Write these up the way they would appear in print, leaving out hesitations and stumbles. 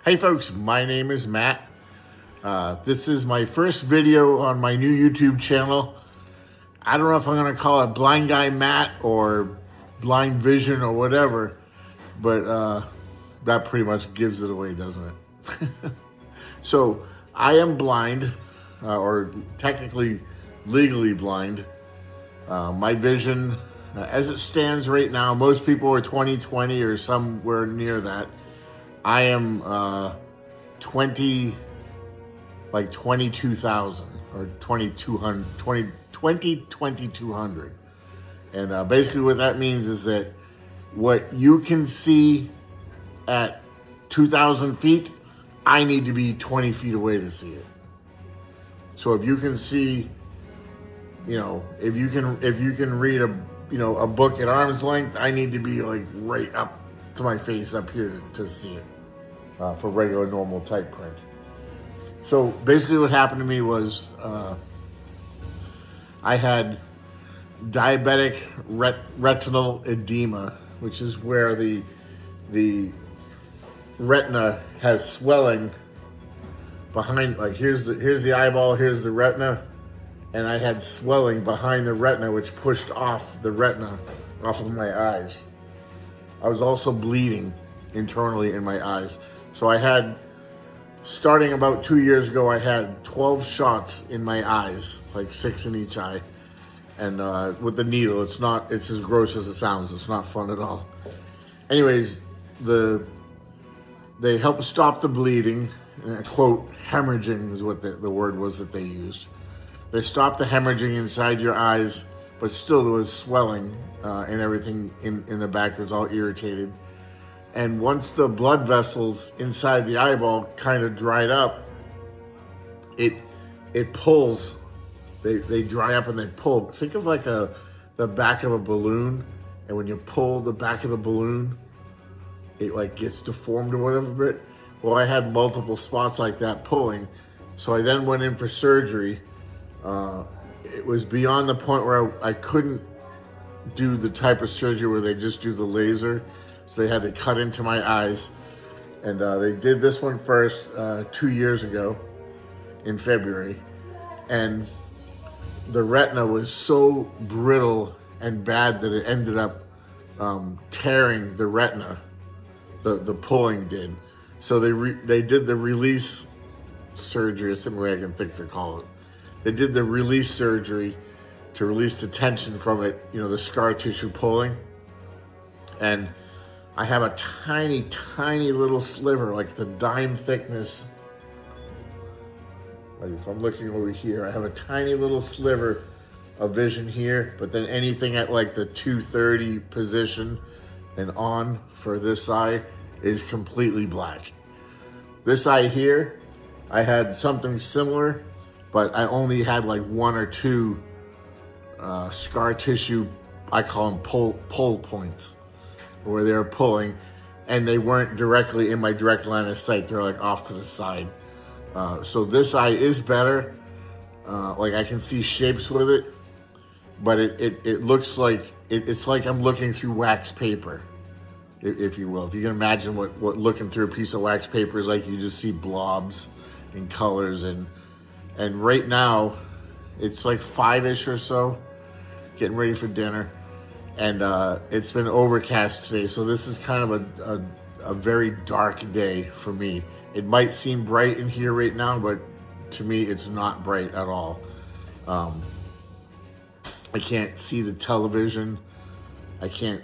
Hey folks, my name is Matt. This is my first video on my new YouTube channel. I don't know if I'm gonna call it Blind Guy Matt or Blind Vision or whatever, but that pretty much gives it away, doesn't it? So I am blind, or technically legally blind. My vision, as it stands right now, most people are 20/20 or somewhere near that. I am 22,000 or 2200. And basically what that means is that what you can see at 2,000 feet, I need to be 20 feet away to see it. So if you can see, if you can read a book at arm's length, I need to be like right up to my face up here to see it. For regular, normal type print. So basically what happened to me was I had diabetic retinal edema, which is where the retina has swelling behind, like here's the eyeball, here's the retina, and I had swelling behind the retina, which pushed off the retina off of my eyes. I was also bleeding internally in my eyes. So I had, starting about 2 years ago, I had 12 shots in my eyes, like 6 in each eye. And with the needle, it's as gross as it sounds. It's not fun at all. Anyways, they helped stop the bleeding. Quote, hemorrhaging is what the word was that they used. They stopped the hemorrhaging inside your eyes, but still there was swelling and everything in the back. It was all irritated. And once the blood vessels inside the eyeball kind of dried up, it pulls. They dry up and they pull. Think of like the back of a balloon, and when you pull the back of the balloon, it like gets deformed or whatever bit. Well, I had multiple spots like that pulling, so I then went in for surgery. It was beyond the point where I couldn't do the type of surgery where they just do the laser. So they had to cut into my eyes, and they did this one first 2 years ago in February, and the retina was so brittle and bad that it ended up tearing the retina. The pulling did. So they did the release surgery, is some way I can think to call it. They did the release surgery to release the tension from it, the scar tissue pulling, and I have a tiny, tiny little sliver, like the dime thickness. Like if I'm looking over here, I have a tiny little sliver of vision here, but then anything at like the 230 position and on for this eye is completely black. This eye here, I had something similar, but I only had like 1 or 2 scar tissue, I call them pull points, where they were pulling, and they weren't directly in my direct line of sight. They're like off to the side. So this eye is better. Like I can see shapes with it, but it looks like, it's like I'm looking through wax paper, if you will. If you can imagine what looking through a piece of wax paper is like, you just see blobs and colors. And right now, it's like 5-ish or so, getting ready for dinner. And it's been overcast today, so this is kind of a very dark day for me. It might seem bright in here right now, but to me, it's not bright at all. I can't see the television. I can't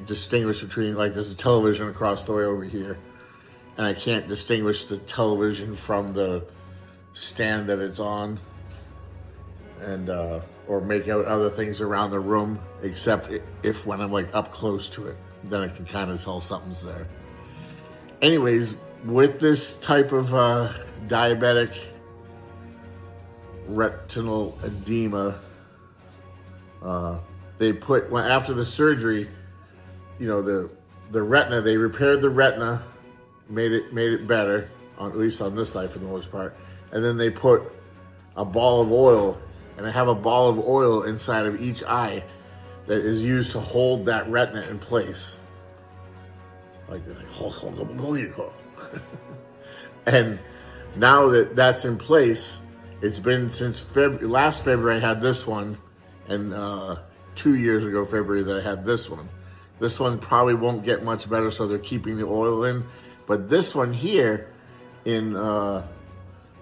distinguish between, like there's a television across the way over here, and I can't distinguish the television from the stand that it's on, and or make out other things around the room, except if when I'm like up close to it, then I can kind of tell something's there. Anyways, with this type of diabetic retinal edema, they put, after the surgery, the retina, they repaired the retina, made it better, at least on this side for the most part, and then they put a ball of oil, and I have a ball of oil inside of each eye that is used to hold that retina in place. like and now that that's in place, it's been since last February I had this one, and 2 years ago February that I had this one. This one probably won't get much better, so they're keeping the oil in. But this one here, in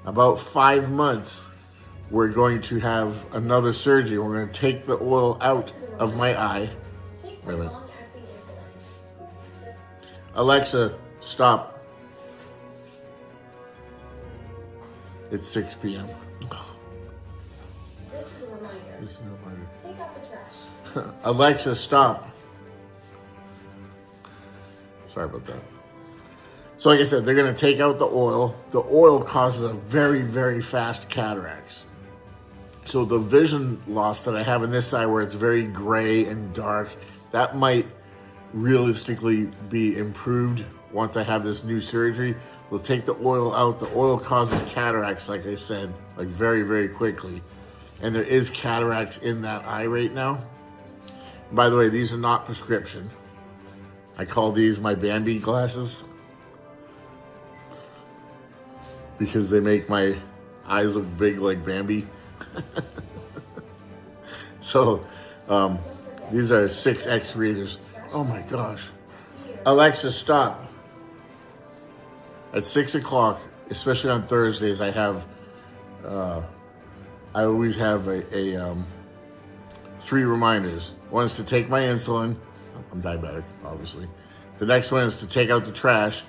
about 5 months, we're going to have another surgery. We're going to take the oil out of my eye. Wait a minute. Alexa, stop. It's 6 p.m. This is a reminder. This is a reminder. Take out the trash. Alexa, stop. Sorry about that. So like I said, they're going to take out the oil. The oil causes a very, very fast cataracts. So the vision loss that I have in this eye where it's very gray and dark, that might realistically be improved once I have this new surgery. We'll take the oil out. The oil causes cataracts, like I said, like very, very quickly. And there is cataracts in that eye right now. By the way, these are not prescription. I call these my Bambi glasses because they make my eyes look big like Bambi. So these are 6X readers. Oh my gosh. Alexa, stop. At 6 o'clock, especially on Thursdays, I always have a 3 reminders. One is to take my insulin. I'm diabetic, obviously. The next one is to take out the trash.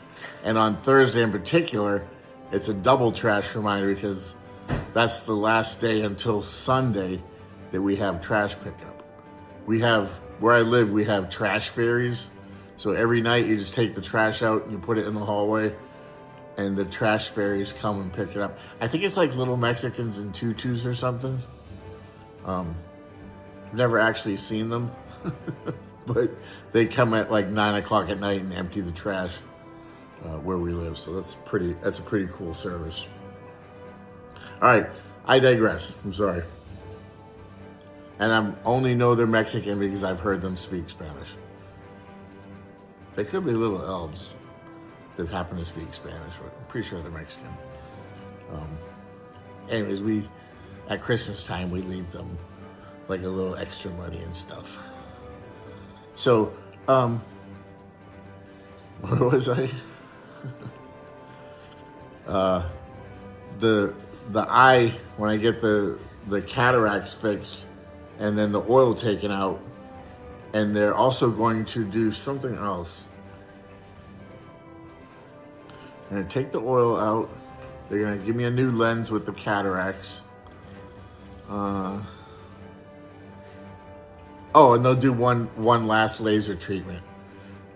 And on Thursday in particular, it's a double trash reminder because that's the last day until Sunday that we have trash pickup. Where I live, we have trash ferries. So every night you just take the trash out and you put it in the hallway and the trash ferries come and pick it up. I think it's like little Mexicans in tutus or something. Never actually seen them, but they come at like 9 o'clock at night and empty the trash where we live. So that's a pretty cool service. All right, I digress. I'm sorry. And I only know they're Mexican because I've heard them speak Spanish. They could be little elves that happen to speak Spanish, but I'm pretty sure they're Mexican. Anyways, at Christmas time, we leave them like a little extra money and stuff. So, where was I? The eye, when I get the cataracts fixed and then the oil taken out, and they're also going to do something else. They're going to take the oil out. They're going to give me a new lens with the cataracts. And they'll do one last laser treatment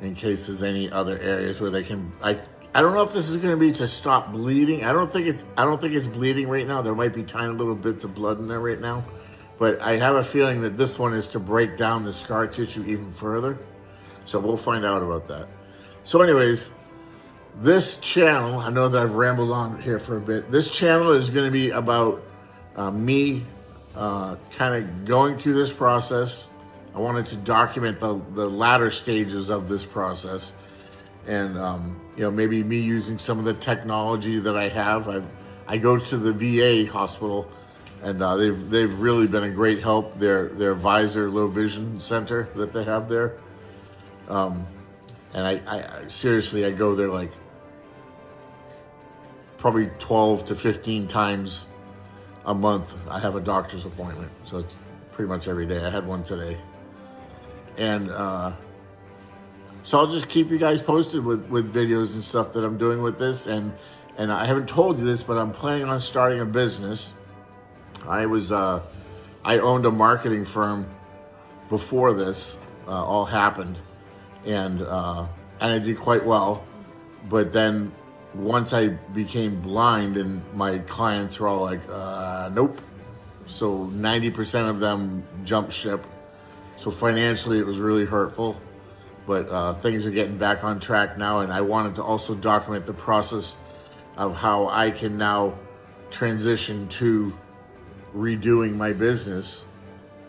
in case there's any other areas where they can. I don't know if this is going to be to stop bleeding. I don't think it's bleeding right now. There might be tiny little bits of blood in there right now, but I have a feeling that this one is to break down the scar tissue even further. So we'll find out about that. So anyways, this channel, I know that I've rambled on here for a bit. This channel is going to be about me kind of going through this process. I wanted to document the latter stages of this process, and maybe me using some of the technology that I have. I go to the VA hospital, and they've really been a great help. Their Visor Low Vision Center that they have there, and I seriously, I go there like probably 12 to 15 times a month. I have a doctor's appointment, so it's pretty much every day. I had one today. And so I'll just keep you guys posted with videos and stuff that I'm doing with this. And I haven't told you this, but I'm planning on starting a business. I owned a marketing firm before this all happened, and I did quite well. But then once I became blind and my clients were all like, nope. So 90% of them jumped ship. So financially, it was really hurtful, but things are getting back on track now. And I wanted to also document the process of how I can now transition to redoing my business,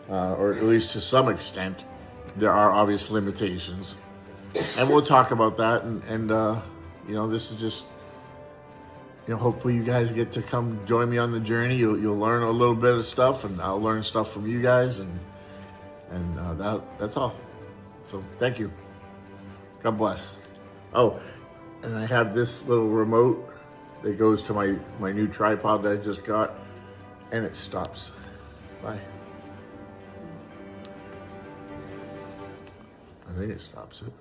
or at least to some extent. There are obvious limitations. and we'll talk about that. And this is just, hopefully you guys get to come join me on the journey. You'll learn a little bit of stuff, and I'll learn stuff from you guys, and that's all. So thank you. God bless. Oh, and I have this little remote that goes to my new tripod that I just got, and it stops. Bye. I think it stops it.